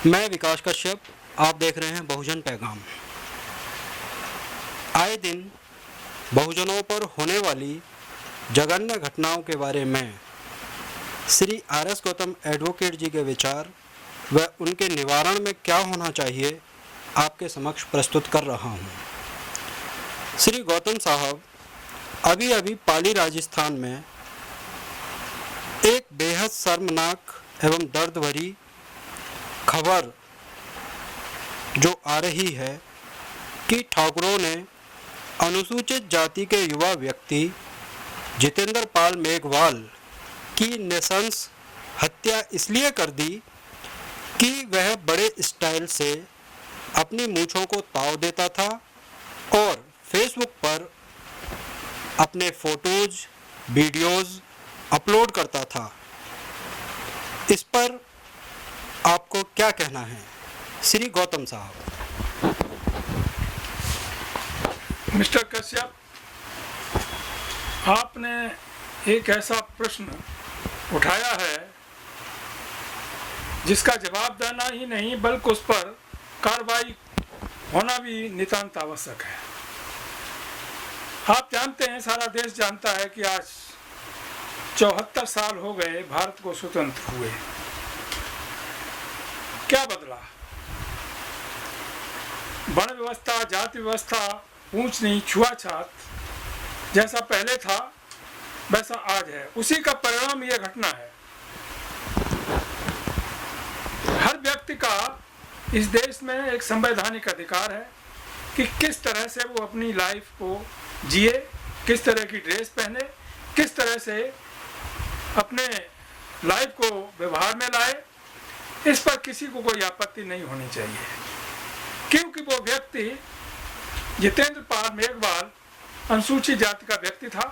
मैं विकास कश्यप, आप देख रहे हैं बहुजन पैगाम। आए दिन बहुजनों पर होने वाली जघन्य घटनाओं के बारे में श्री आर.एस. गौतम एडवोकेट जी के विचार व उनके निवारण में क्या होना चाहिए आपके समक्ष प्रस्तुत कर रहा हूँ। श्री गौतम साहब अभी अभी पाली राजस्थान में एक बेहद शर्मनाक एवं दर्द भरी खबर जो आ रही है कि ठाकुरों ने अनुसूचित जाति के युवा व्यक्ति जितेंद्र पाल मेघवाल की नृशंस हत्या इसलिए कर दी कि वह बड़े स्टाइल से अपनी मूंछों को ताव देता था और फेसबुक पर अपने फोटोज वीडियोस अपलोड करता था। इस पर आपको क्या कहना है श्री गौतम साहब? मिस्टर कश्यप, आपने एक ऐसा प्रश्न उठाया है जिसका जवाब देना ही नहीं बल्कि उस पर कार्रवाई होना भी नितांत आवश्यक है। आप जानते हैं, सारा देश जानता है कि आज 74 साल हो गए भारत को स्वतंत्र हुए। क्या बदला? वर्ण व्यवस्था, जाति व्यवस्था, ऊंच नीच, छुआछात जैसा पहले था वैसा आज है। उसी का परिणाम यह घटना है। हर व्यक्ति का इस देश में एक संवैधानिक अधिकार है कि किस तरह से वो अपनी लाइफ को जिए, किस तरह की ड्रेस पहने, किस तरह से अपने लाइफ को व्यवहार में लाए। इस पर किसी को कोई आपत्ति नहीं होनी चाहिए, क्योंकि वो व्यक्ति जितेंद्र पाल मेघवाल अनुसूचित जाति का व्यक्ति था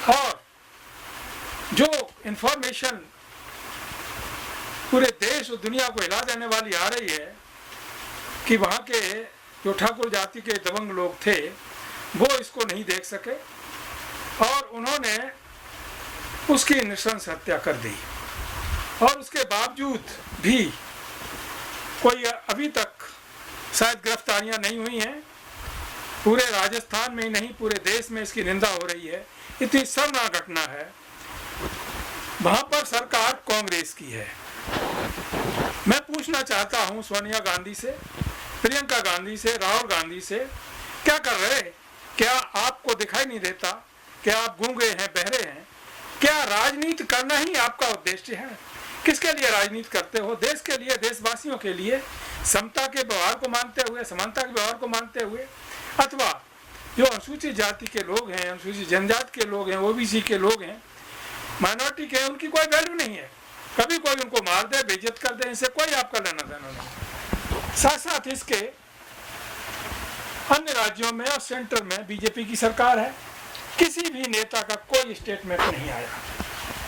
और जो इंफॉर्मेशन पूरे देश और दुनिया को हिला देने वाली आ रही है कि वहाँ के जो ठाकुर जाति के दबंग लोग थे वो इसको नहीं देख सके और उन्होंने उसकी नृशंस हत्या कर दी। और उसके बावजूद भी कोई अभी तक शायद गिरफ्तारियां नहीं हुई हैं। पूरे राजस्थान में ही नहीं, पूरे देश में इसकी निंदा हो रही है। इतनी शर्मनाक घटना है। वहां पर सरकार कांग्रेस की है। मैं पूछना चाहता हूं सोनिया गांधी से, प्रियंका गांधी से, राहुल गांधी से, क्या कर रहे? क्या आपको दिखाई नहीं देता? क्या आप गूंगे हैं, बहरे हैं? क्या राजनीति करना ही आपका उद्देश्य है? किसके लिए राजनीति करते हो? देश के लिए, देशवासियों के लिए, समता के व्यवहार को मानते हुए, समानता के व्यवहार को मानते हुए, अथवा जो अनुसूचित जाति के लोग हैं, अनुसूचित जनजाति के लोग हैं, ओबीसी के लोग हैं, माइनॉरिटी के हैं, उनकी कोई वैल्यू नहीं है। कभी कोई उनको मार दे, बेइज्जत कर दे, इनसे कोई आपका लेना देना नहीं। साथ साथ इसके अन्य राज्यों में और सेंटर में बीजेपी की सरकार है। किसी भी नेता का कोई स्टेटमेंट नहीं आया,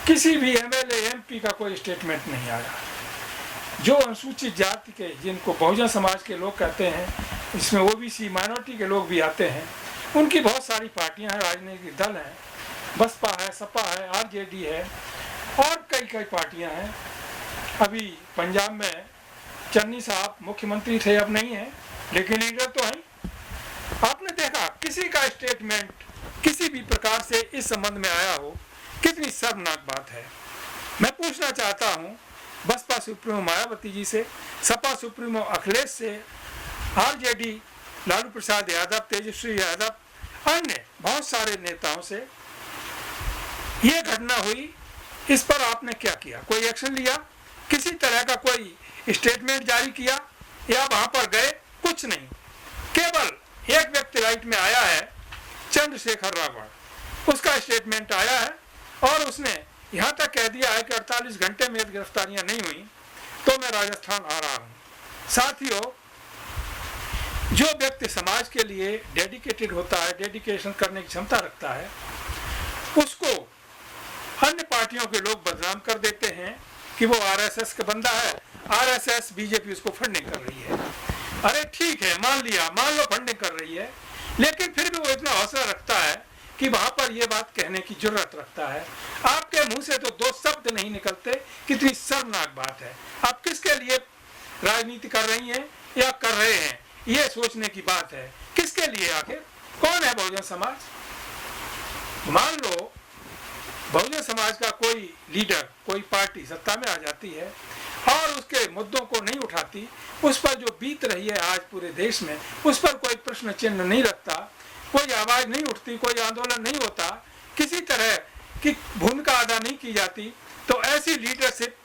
किसी भी एमएलए एमपी का कोई स्टेटमेंट नहीं आया। जो अनुसूचित जाति के, जिनको बहुजन समाज के लोग कहते हैं, इसमें ओबीसी माइनॉरिटी के लोग भी आते हैं, उनकी बहुत सारी पार्टियां हैं, राजनीतिक दल हैं, बसपा है, सपा है, आरजेडी है और कई पार्टियां हैं। अभी पंजाब में चन्नी साहब मुख्यमंत्री थे, अब नहीं है, लेकिन लीडर तो हैं। आपने देखा किसी का स्टेटमेंट किसी भी प्रकार से इस संबंध में आया हो? कितनी शर्मनाक बात है। मैं पूछना चाहता हूं बसपा सुप्रीमो मायावती जी से, सपा सुप्रीमो अखिलेश से, आरजेडी लालू प्रसाद यादव, तेजस्वी यादव, अन्य बहुत सारे नेताओं से ये घटना हुई, इस पर आपने क्या किया? कोई एक्शन लिया? किसी तरह का कोई स्टेटमेंट जारी किया या वहां पर गए? कुछ नहीं। केवल एक व्यक्ति राइट में आया है, चंद्रशेखर रावण, उसका स्टेटमेंट आया है और उसने यहाँ तक कह दिया है कि 48 घंटे में यदि गिरफ्तारियां नहीं हुई तो मैं राजस्थान आ रहा हूँ। साथियों, जो व्यक्ति समाज के लिए डेडिकेटेड होता है, डेडिकेशन करने की क्षमता रखता है, उसको अन्य पार्टियों के लोग बदनाम कर देते हैं कि वो आरएसएस का बंदा है, आरएसएस बीजेपी उसको फंडिंग कर रही है। अरे ठीक है, मान लिया, मान लो फंडिंग कर रही है, लेकिन फिर भी वो इतना हौसला रखता है कि वहां पर यह बात कहने की जरूरत रखता है। आपके मुंह से तो दो शब्द नहीं निकलते। कितनी शर्मनाक बात है। आप किसके लिए राजनीति कर रही हैं या कर रहे हैं, ये सोचने की बात है। किसके लिए आखिर? कौन है बहुजन समाज? मान लो बहुजन समाज का कोई लीडर, कोई पार्टी सत्ता में आ जाती है और उसके मुद्दों को नहीं उठाती, उस पर जो बीत रही है आज पूरे देश में, उस पर कोई प्रश्न चिन्ह नहीं रखता, कोई आवाज नहीं उठती, कोई आंदोलन नहीं होता, किसी तरह की भूमिका अदा नहीं की जाती, तो ऐसी लीडरशिप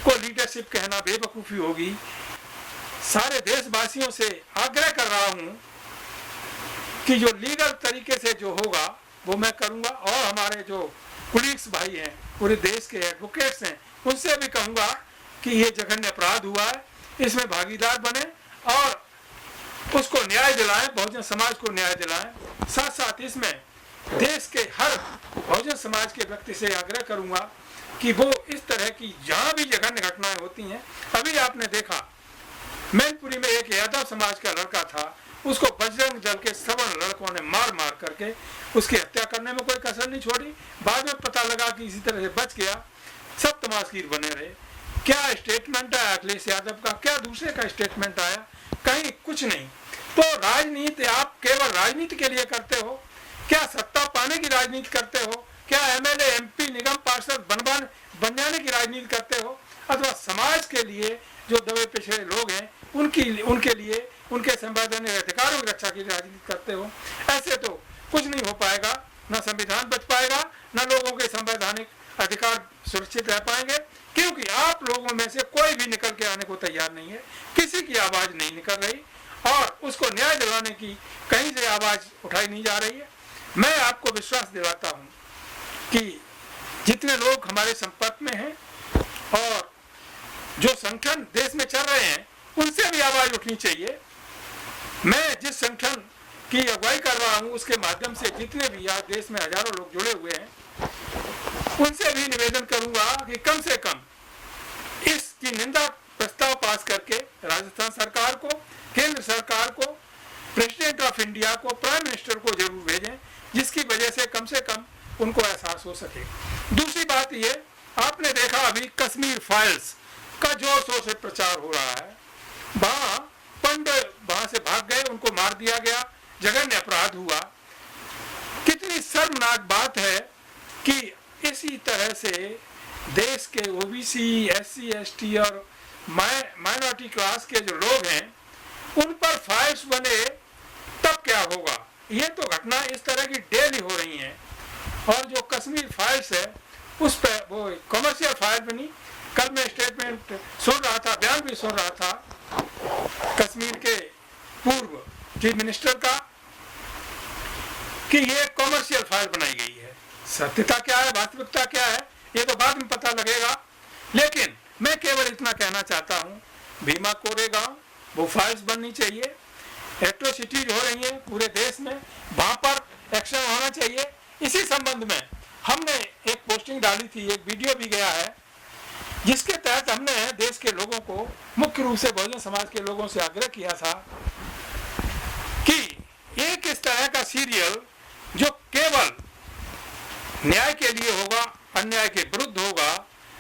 को लीडरशिप कहना बेवकूफ़ी होगी। सारे देशवासियों से आग्रह कर रहा हूं कि जो लीगल तरीके से जो होगा वो मैं करूंगा, और हमारे जो पुलिस भाई हैं, पूरे देश के एडवोकेट्स हैं, उनसे भी कहूंगा कि ये जघन्य अपराध हुआ है, इसमें भागीदार बने और उसको न्याय दिलाएं, बहुजन समाज को न्याय दिलाएं। साथ साथ इसमें देश के हर बहुजन समाज के व्यक्ति से आग्रह करूंगा कि वो इस तरह की जहां भी जघन्य घटनाएं होती हैं, अभी आपने देखा मैनपुरी में एक यादव समाज का लड़का था, उसको बजरंग दल के सवर्ण लड़कों ने मार मार करके उसकी हत्या करने में कोई कसर नहीं छोड़ी। बाद में पता लगा कि इसी तरह से बच गया, सब तमाशगीर बने रहे। क्या स्टेटमेंट आया अखिलेश यादव का, क्या दूसरे का स्टेटमेंट आया? कहीं कुछ नहीं। तो राजनीति आप केवल राजनीति के लिए करते हो क्या? सत्ता पाने की राजनीति करते हो क्या? एमएलए, एमपी, निगम पार्षद बन जाने की राजनीति करते हो? अथवा समाज के लिए जो दबे पिछड़े लोग हैं उनके लिए उनके संवैधानिक अधिकारों की रक्षा की राजनीति करते हो? ऐसे तो कुछ नहीं हो पाएगा, ना संविधान बच पाएगा, ना लोगों के संवैधानिक अधिकार सुरक्षित रह पाएंगे, क्योंकि आप लोगों में से कोई भी निकल के आने को तैयार नहीं है, किसी की आवाज नहीं निकल रही और उसको न्याय दिलाने की कहीं से आवाज उठाई नहीं जा रही है। मैं आपको विश्वास दिलाता हूं कि जितने लोग हमारे संपर्क में हैं और जो संगठन देश में चल रहे हैं, उनसे भी आवाज उठनी चाहिए। मैं जिस संगठन की अगुवाई कर रहा हूं उसके माध्यम से जितने भी आज देश में हजारों लोग जुड़े हुए हैं, उनसे भी निवेदन करूंगा कि कम से कम इसकी निंदा प्रस्ताव पास करके राजस्थान सरकार को, केंद्र सरकार को, प्रेसिडेंट ऑफ इंडिया को, प्राइम मिनिस्टर को जरूर भेजें, जिसकी वजह से कम उनको एहसास हो सके। दूसरी बात ये, आपने देखा अभी कश्मीर फाइल्स का जोर शोर से प्रचार हो रहा है। वहां से भाग गए, उनको मार दिया गया, जघन्य अपराध हुआ। कितनी शर्मनाक बात है कि इसी तरह से देश के ओबीसी, एससी, एसटी और माइनॉरिटी क्लास के जो लोग हैं उन पर फाइल्स बने, तब क्या होगा? ये तो घटना इस तरह की डेली हो रही हैं। और जो कश्मीर फाइल्स है उस पर वो कमर्शियल फाइल बनी। कल मैं स्टेटमेंट सुन रहा था, बयान भी सुन रहा था कश्मीर के पूर्व चीफ मिनिस्टर का कि ये कमर्शियल फाइल बनाई गई है। सत्यता क्या है, वास्तविकता क्या है, ये तो बाद में पता लगेगा। लेकिन मैं केवल इतना कहना चाहता हूँ, भीमा कोरेगांव वो फाइल्स बननी चाहिए। एट्रोसिटीज हो रही है पूरे देश में, वहां पर एक्शन होना चाहिए। इसी संबंध में हमने एक पोस्टिंग डाली थी, एक वीडियो भी गया है, जिसके तहत हमने देश के लोगों को, मुख्य रूप से बहुजन समाज के लोगों से आग्रह किया था कि एक इस तरह का सीरियल जो केवल न्याय के लिए होगा, अन्याय के विरुद्ध होगा,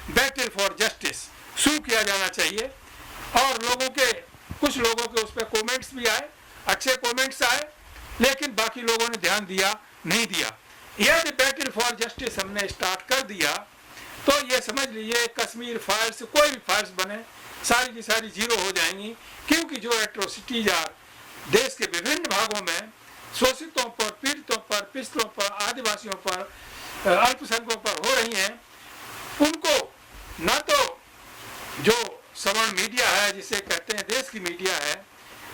बैटल फॉर जस्टिस शुरू किया जाना चाहिए। और कुछ लोगों के उस पर कमेंट्स भी आए, अच्छे कमेंट्स आए, लेकिन बाकी लोगों ने ध्यान दिया नहीं दिया। यदि बैटल फॉर जस्टिस हमने स्टार्ट कर दिया तो ये समझ लीजिए कश्मीर फाइल्स, कोई भी फाइल्स बने, सारी की सारी जीरो हो जाएंगी। क्योंकि जो एट्रोसिटीज देश के विभिन्न भागों में शोषितों पर, पीड़ितों पर, पिछड़ों पर, आदिवासियों पर, अल्पसंख्यकों पर हो रही हैं, उनको न तो जो सवर्ण मीडिया है, जिसे कहते हैं देश की मीडिया है,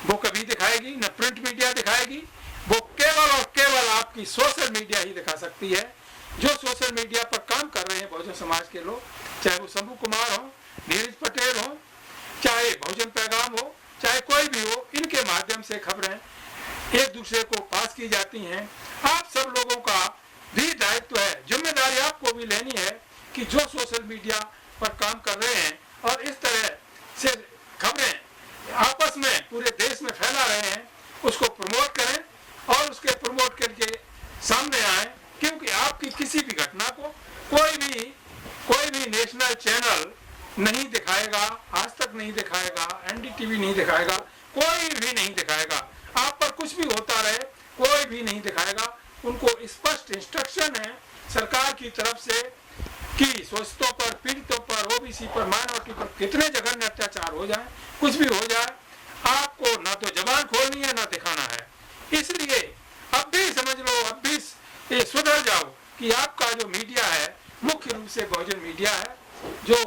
वो कभी दिखाएगी, न प्रिंट मीडिया दिखाएगी, वो केवल और केवल आपकी सोशल मीडिया ही दिखा सकती है। जो सोशल मीडिया पर काम कर रहे हैं बहुजन समाज के लोग, चाहे वो शंभू कुमार हो, नीरज पटेल हो, चाहे बहुजन पैगाम हो, चाहे कोई भी हो, इनके माध्यम से खबरें एक दूसरे को पास की जाती हैं। आप सब लोगों का भी दायित्व है, जिम्मेदारी आपको भी लेनी है कि जो सोशल मीडिया पर काम कर रहे हैं और इस तरह से खबरें आपस में पूरे देश में फैला रहे हैं, उसको प्रमोट करें और उसके प्रमोट करके सामने आए। क्योंकि आपकी किसी भी घटना को कोई भी नेशनल चैनल नहीं दिखाएगा, आज तक नहीं दिखाएगा, टीवी नहीं दिखाएगा, कोई भी नहीं दिखाएगा, आप पर कुछ भी होता रहे कोई भी नहीं दिखाएगा। उनको स्पष्ट इंस्ट्रक्शन है सरकार की तरफ से कि शोषितों पर, पीड़ितों पर, ओबीसी पर, माइनॉरिटी पर कितने जघन्य अत्याचार हो जाए, कुछ भी हो जाए, आपको ना तो जबान खोलनी है ना दिखाना है। इसलिए अब भी समझ लो, अब भी ये सुधर जाओ कि आपका जो मीडिया है मुख्य रूप से बहुजन मीडिया है, जो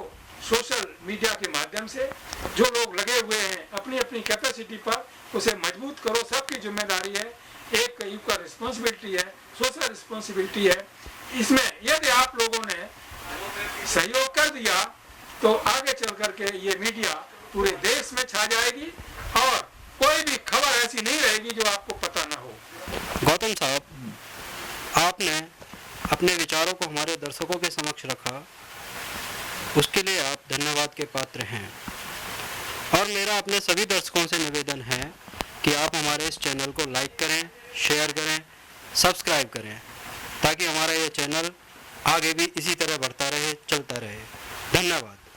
सोशल मीडिया के माध्यम से जो लोग लगे हुए हैं अपनी अपनी कैपेसिटी पर, उसे मजबूत करो। सबकी जिम्मेदारी है, एक युग का रिस्पॉन्सिबिलिटी है, सोशल रिस्पॉन्सिबिलिटी है। इसमें यदि आप लोगों ने सहयोग कर दिया तो आगे चल करके ये मीडिया पूरे देश में छा जाएगी और कोई भी खबर ऐसी नहीं रहेगी जो आपको पता ना हो। गौतम साहब, आपने अपने विचारों को हमारे दर्शकों के समक्ष रखा, उसके लिए आप धन्यवाद के पात्र हैं। और मेरा अपने सभी दर्शकों से निवेदन है कि आप हमारे इस चैनल को लाइक करें, शेयर करें, सब्सक्राइब करें, ताकि हमारा ये चैनल आगे भी इसी तरह बढ़ता रहे, चलता रहे। धन्यवाद।